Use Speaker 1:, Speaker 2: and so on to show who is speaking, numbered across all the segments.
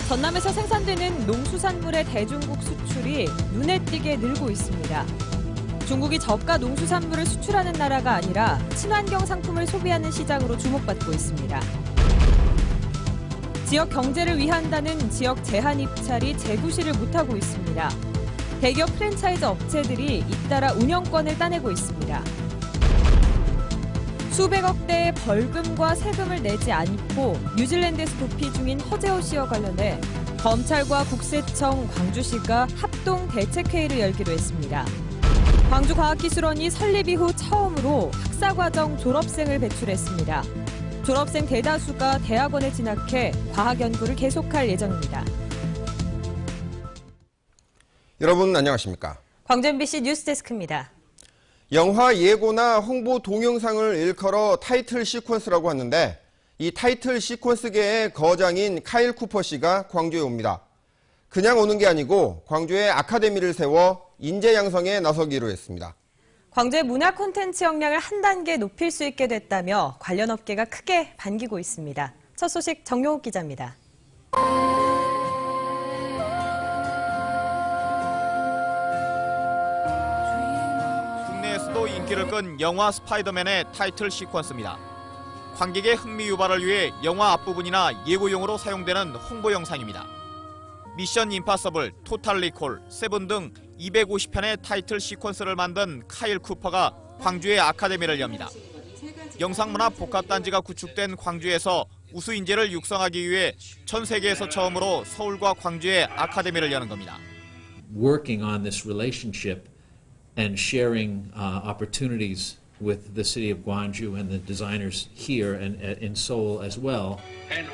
Speaker 1: 전남에서 생산되는 농수산물의 대중국 수출이 눈에 띄게 늘고 있습니다. 중국이 저가 농수산물을 수출하는 나라가 아니라 친환경 상품을 소비하는 시장으로 주목받고 있습니다. 지역 경제를 위한다는 지역 제한 입찰이 재구시를 못하고 있습니다. 대기업 프랜차이즈 업체들이 잇따라 운영권을 따내고 있습니다. 수백억 대의 벌금과 세금을 내지 않고 뉴질랜드에서 도피 중인 허재호 씨와 관련해 검찰과 국세청, 광주시가 합동 대책회의를 열기로 했습니다. 광주과학기술원이 설립 이후 처음으로 학사과정 졸업생을 배출했습니다. 졸업생 대다수가 대학원에 진학해 과학 연구를 계속할 예정입니다.
Speaker 2: 여러분 안녕하십니까?
Speaker 1: 광주 MBC 뉴스데스크입니다.
Speaker 2: 영화 예고나 홍보 동영상을 일컬어 타이틀 시퀀스라고 하는데 이 타이틀 시퀀스계의 거장인 카일 쿠퍼 씨가 광주에 옵니다. 그냥 오는 게 아니고 광주에 아카데미를 세워 인재 양성에 나서기로 했습니다.
Speaker 1: 광주의 문화 콘텐츠 역량을 한 단계 높일 수 있게 됐다며 관련 업계가 크게 반기고 있습니다. 첫 소식 정용욱 기자입니다.
Speaker 3: 국내에서도 인기를 끈 영화 스파이더맨의 타이틀 시퀀스입니다. 관객의 흥미 유발을 위해 영화 앞부분이나 예고용으로 사용되는 홍보 영상입니다. 미션 임파서블, 토탈 리콜, 세븐 등 250편의 타이틀 시퀀스를 만든 카일 쿠퍼가 광주의 아카데미를 엽니다. 영상문화 복합단지가 구축된 광주에서 우수 인재를 육성하기 위해 전 세계에서 처음으로 서울과 광주에 아카데미를 여는 겁니다.
Speaker 4: Working on this relationship and sharing opportunities with the city of Gwangju and the designers here and in Seoul as well.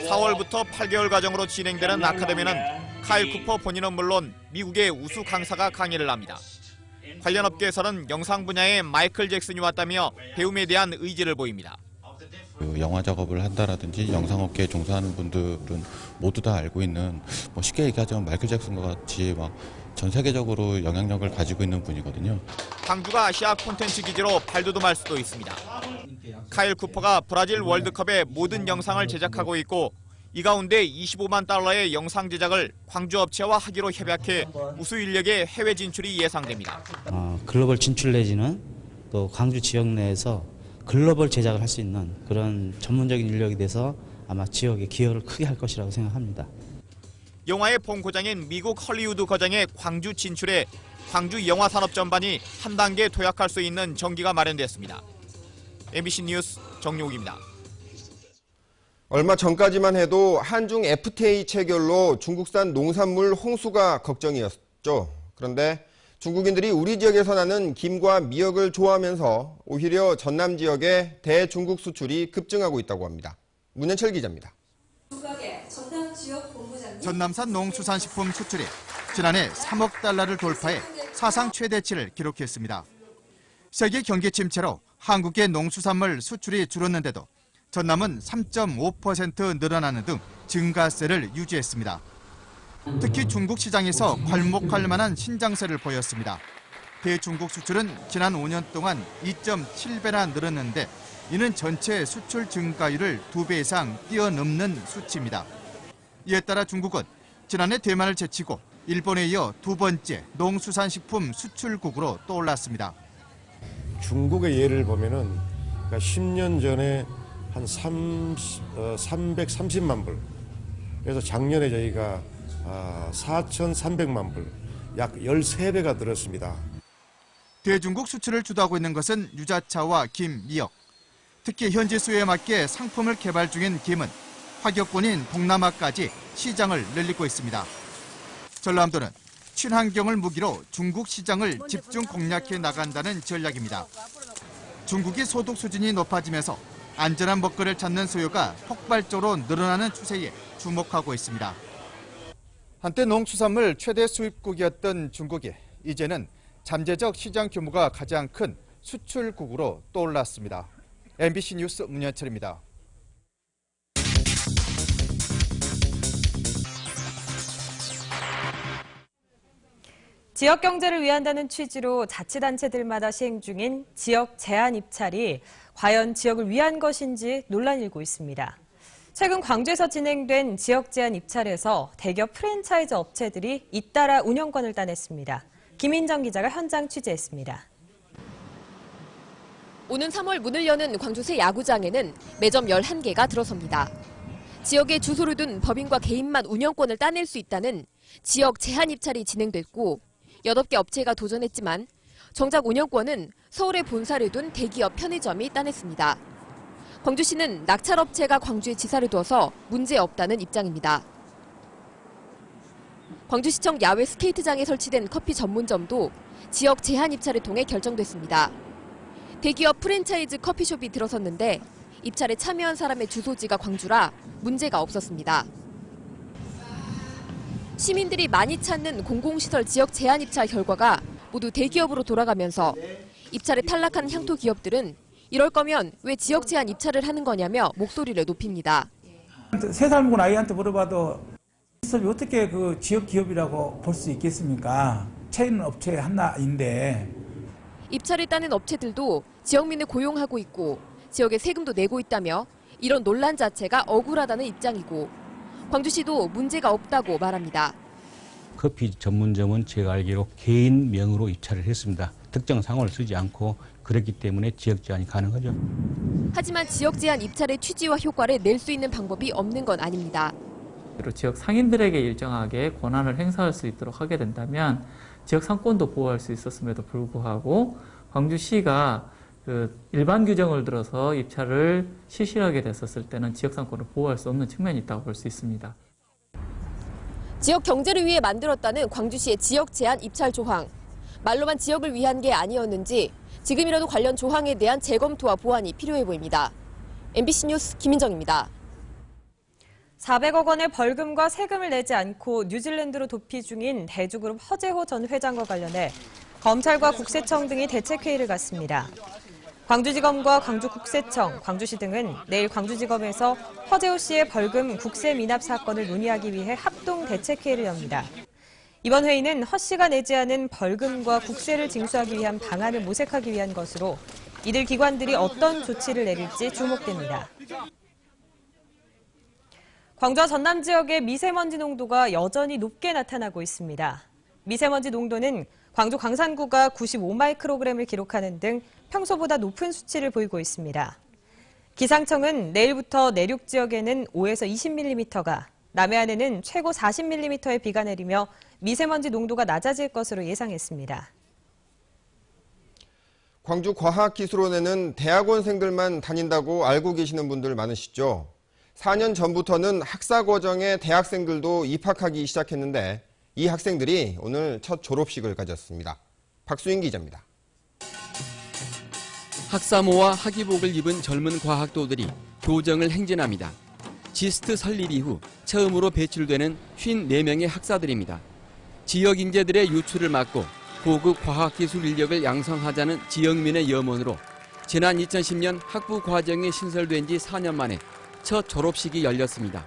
Speaker 3: 4월부터 8개월 과정으로 진행되는 아카데미는 카일 쿠퍼 본인은 물론 미국의 우수 강사가 강의를 합니다. 관련 업계에서는 영상 분야에 마이클 잭슨이 왔다며 배움에 대한 의지를 보입니다.
Speaker 5: 영화 작업을 한다라든지 영상업계에 종사하는 분들은 모두 다 알고 있는 쉽게 얘기하자면 마이클 잭슨과 같이 전 세계적으로 영향력을 가지고 있는 분이거든요.
Speaker 3: 광주가 아시아 콘텐츠 기지로 발돋움할 수도 있습니다. 카일 쿠퍼가 브라질 월드컵의 모든 영상을 제작하고 있고 이 가운데 25만 달러의 영상 제작을 광주 업체와 하기로 협약해 우수 인력의 해외 진출이 예상됩니다.
Speaker 6: 글로벌 진출 내지는 또 광주 지역 내에서 글로벌 제작을 할 수 있는 그런 전문적인 인력이 돼서 아마 지역에 기여를 크게 할 것이라고 생각합니다.
Speaker 3: 영화의 본고장인 미국 헐리우드 거장의 광주 진출에 광주 영화 산업 전반이 한 단계 도약할 수 있는 전기가 마련됐습니다. MBC 뉴스 정용욱입니다.
Speaker 2: 얼마 전까지만 해도 한중 FTA 체결로 중국산 농산물 홍수가 걱정이었죠. 그런데 중국인들이 우리 지역에서 나는 김과 미역을 좋아하면서 오히려 전남 지역의 대중국 수출이 급증하고 있다고 합니다. 문현철 기자입니다.
Speaker 7: 전남산 농수산식품 수출이 지난해 3억 달러를 돌파해 사상 최대치를 기록했습니다. 세계 경기 침체로 한국의 농수산물 수출이 줄었는데도 전남은 3.5% 늘어나는 등 증가세를 유지했습니다. 특히 중국 시장에서 괄목할 만한 신장세를 보였습니다. 대중국 수출은 지난 5년 동안 2.7배나 늘었는데 이는 전체 수출 증가율을 2배 이상 뛰어넘는 수치입니다. 이에 따라 중국은 지난해 대만을 제치고 일본에 이어 두 번째 농수산식품 수출국으로 떠올랐습니다.
Speaker 8: 중국의 예를 보면은 10년 전에 한 330만 불, 그래서 작년에 저희가 4,300만 불, 약 13배가 늘었습니다.
Speaker 7: 대중국 수출을 주도하고 있는 것은 유자차와 김, 미역. 특히 현지 수요에 맞게 상품을 개발 중인 김은 화격권인 동남아까지 시장을 늘리고 있습니다. 전남도는 친환경을 무기로 중국 시장을 집중 공략해 나간다는 전략입니다. 중국이 소득 수준이 높아지면서 안전한 먹거리를 찾는 수요가 폭발적으로 늘어나는 추세에 주목하고 있습니다. 한때 농수산물 최대 수입국이었던 중국이 이제는 잠재적 시장 규모가 가장 큰 수출국으로 떠올랐습니다. MBC 뉴스 문현철입니다.
Speaker 1: 지역 경제를 위한다는 취지로 자치단체들마다 시행 중인 지역 제한 입찰이 과연 지역을 위한 것인지 논란이 일고 있습니다. 최근 광주에서 진행된 지역 제한 입찰에서 대기업 프랜차이즈 업체들이 잇따라 운영권을 따냈습니다. 김인정 기자가 현장 취재했습니다.
Speaker 9: 오는 3월 문을 여는 광주시 야구장에는 매점 11개가 들어섭니다. 지역에 주소를 둔 법인과 개인만 운영권을 따낼 수 있다는 지역 제한 입찰이 진행됐고 8개 업체가 도전했지만 정작 운영권은 서울에 본사를 둔 대기업 편의점이 따냈습니다. 광주시는 낙찰업체가 광주에 지사를 둬서 문제없다는 입장입니다. 광주시청 야외 스케이트장에 설치된 커피 전문점도 지역 제한 입찰을 통해 결정됐습니다. 대기업 프랜차이즈 커피숍이 들어섰는데 입찰에 참여한 사람의 주소지가 광주라 문제가 없었습니다. 시민들이 많이 찾는 공공시설 지역 제한 입찰 결과가 모두 대기업으로 돌아가면서 입찰에 탈락한 향토 기업들은 이럴 거면 왜 지역 제한 입찰을 하는 거냐며 목소리를 높입니다.
Speaker 10: 3살 먹은 아이한테 물어봐도 시설이 어떻게 그 지역 기업이라고 볼 수 있겠습니까? 체인 업체 하나인데.
Speaker 9: 입찰을 따는 업체들도 지역민을 고용하고 있고 지역에 세금도 내고 있다며 이런 논란 자체가 억울하다는 입장이고 광주시도 문제가 없다고 말합니다.
Speaker 11: 커피 전문점은 제가 알기로 개인 명의로 입찰을 했습니다. 특정 상호를 쓰지 않고 그렇기 때문에 지역 제한이 가능하죠.
Speaker 9: 하지만 지역 제한 입찰의 취지와 효과를 낼 수 있는 방법이 없는 건 아닙니다.
Speaker 12: 지역 상인들에게 일정하게 권한을 행사할 수 있도록 하게 된다면 지역 상권도 보호할 수 있었음에도 불구하고 광주시가 일반 규정을 들어서 입찰을 실시하게 됐었을 때는 지역 상권을 보호할 수 없는 측면이 있다고 볼 수 있습니다.
Speaker 9: 지역 경제를 위해 만들었다는 광주시의 지역 제한 입찰 조항. 말로만 지역을 위한 게 아니었는지 지금이라도 관련 조항에 대한 재검토와 보완이 필요해 보입니다. MBC 뉴스 김인정입니다.
Speaker 1: 400억 원의 벌금과 세금을 내지 않고 뉴질랜드로 도피 중인 대주그룹 허재호 전 회장과 관련해 검찰과 국세청 등이 대책회의를 갖습니다. 광주지검과 광주국세청, 광주시 등은 내일 광주지검에서 허재호 씨의 벌금 국세 미납 사건을 논의하기 위해 합동 대책회의를 엽니다. 이번 회의는 허 씨가 내지 않은 벌금과 국세를 징수하기 위한 방안을 모색하기 위한 것으로 이들 기관들이 어떤 조치를 내릴지 주목됩니다. 광주와 전남 지역의 미세먼지 농도가 여전히 높게 나타나고 있습니다. 미세먼지 농도는 광주 광산구가 95마이크로그램을 기록하는 등 평소보다 높은 수치를 보이고 있습니다. 기상청은 내일부터 내륙 지역에는 5에서 20mm가, 남해안에는 최고 40mm의 비가 내리며 미세먼지 농도가 낮아질 것으로 예상했습니다.
Speaker 2: 광주과학기술원에는 대학원생들만 다닌다고 알고 계시는 분들 많으시죠? 4년 전부터는 학사과정에 대학생들도 입학하기 시작했는데 이 학생들이 오늘 첫 졸업식을 가졌습니다. 박수인 기자입니다.
Speaker 13: 학사모와 학위복을 입은 젊은 과학도들이 교정을 행진합니다. 지스트 설립 이후 처음으로 배출되는 54명의 학사들입니다. 지역 인재들의 유출을 막고 고급 과학기술 인력을 양성하자는 지역민의 염원으로 지난 2010년 학부 과정이 신설된 지 4년 만에 첫 졸업식이 열렸습니다.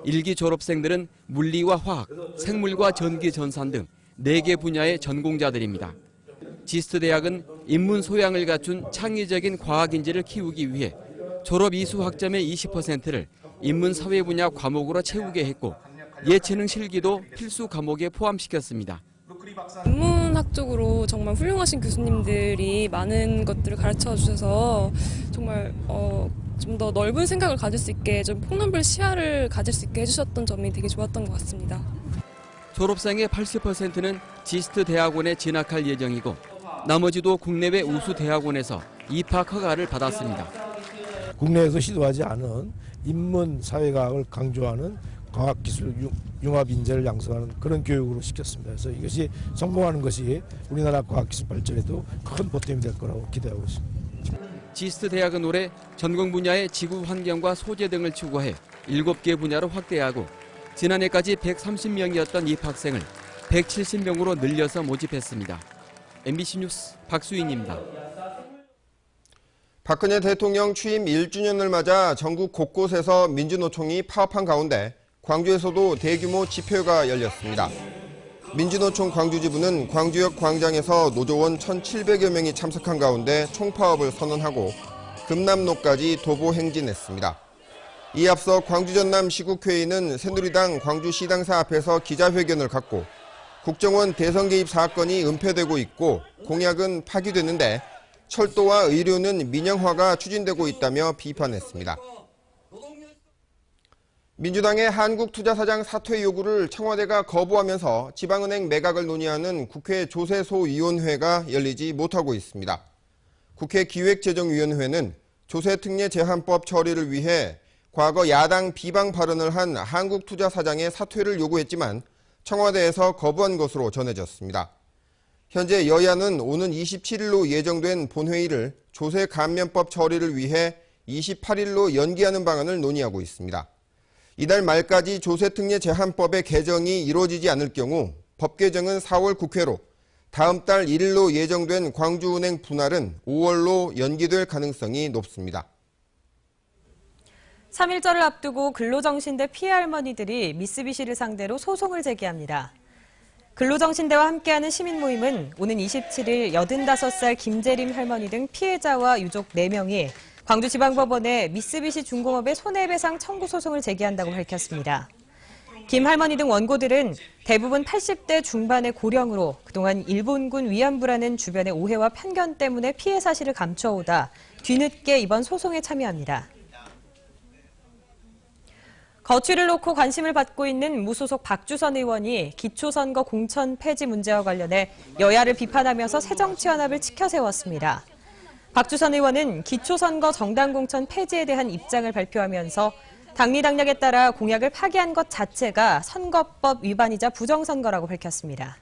Speaker 13: 1기 졸업생들은 물리와 화학, 생물과 전기 전산 등 4개 분야의 전공자들입니다. 지스트 대학은 인문 소양을 갖춘 창의적인 과학인재를 키우기 위해 졸업 이수 학점의 20%를 인문 사회 분야 과목으로 채우게 했고 예체능 실기도 필수 과목에 포함시켰습니다.
Speaker 14: 인문학적으로 정말 훌륭하신 교수님들이 많은 것들을 가르쳐 주셔서 정말 좀 더 넓은 생각을 가질 수 있게 좀 폭넓은 시야를 가질 수 있게 해주셨던 점이 되게 좋았던 것 같습니다.
Speaker 13: 졸업생의 80%는 지스트 대학원에 진학할 예정이고 나머지도 국내외 우수 대학원에서 입학 허가를 받았습니다.
Speaker 15: 국내에서 시도하지 않은 인문 사회과학을 강조하는 과학기술 융합 인재를 양성하는 그런 교육으로 시켰습니다. 그래서 이것이 성공하는 것이 우리나라 과학기술 발전에도 큰 보탬이 될 거라고 기대하고 있습니다.
Speaker 13: 지스트 대학은 올해 전공 분야의 지구 환경과 소재 등을 추구해 7개 분야로 확대하고 지난해까지 130명이었던 입학생을 170명으로 늘려서 모집했습니다. MBC 뉴스 박수인입니다.
Speaker 2: 박근혜 대통령 취임 1주년을 맞아 전국 곳곳에서 민주노총이 파업한 가운데 광주에서도 대규모 집회가 열렸습니다. 민주노총 광주지부는 광주역 광장에서 노조원 1,700여 명이 참석한 가운데 총파업을 선언하고 금남로까지 도보 행진했습니다. 이에 앞서 광주 전남 시국회의는 새누리당 광주시당사 앞에서 기자회견을 갖고 국정원 대선 개입 사건이 은폐되고 있고 공약은 파기됐는데 철도와 의료는 민영화가 추진되고 있다며 비판했습니다. 민주당의 한국투자사장 사퇴 요구를 청와대가 거부하면서 지방은행 매각을 논의하는 국회 조세소위원회가 열리지 못하고 있습니다. 국회 기획재정위원회는 조세특례 제한법 처리를 위해 과거 야당 비방 발언을 한 한국투자사장의 사퇴를 요구했지만 청와대에서 거부한 것으로 전해졌습니다. 현재 여야는 오는 27일로 예정된 본회의를 조세감면법 처리를 위해 28일로 연기하는 방안을 논의하고 있습니다. 이달 말까지 조세특례 제한법의 개정이 이루어지지 않을 경우 법 개정은 4월 국회로, 다음 달 1일로 예정된 광주은행 분할은 5월로 연기될 가능성이 높습니다.
Speaker 1: 3.1절을 앞두고 근로정신대 피해 할머니들이 미쓰비시를 상대로 소송을 제기합니다. 근로정신대와 함께하는 시민모임은 오는 27일 85살 김재림 할머니 등 피해자와 유족 4명이 광주지방법원에 미쓰비시 중공업의 손해배상 청구 소송을 제기한다고 밝혔습니다. 김 할머니 등 원고들은 대부분 80대 중반의 고령으로 그동안 일본군 위안부라는 주변의 오해와 편견 때문에 피해 사실을 감춰오다 뒤늦게 이번 소송에 참여합니다. 거취를 놓고 관심을 받고 있는 무소속 박주선 의원이 기초선거 공천 폐지 문제와 관련해 여야를 비판하면서 새정치연합을 치켜세웠습니다. 박주선 의원은 기초선거 정당 공천 폐지에 대한 입장을 발표하면서 당리 당략에 따라 공약을 파기한 것 자체가 선거법 위반이자 부정선거라고 밝혔습니다.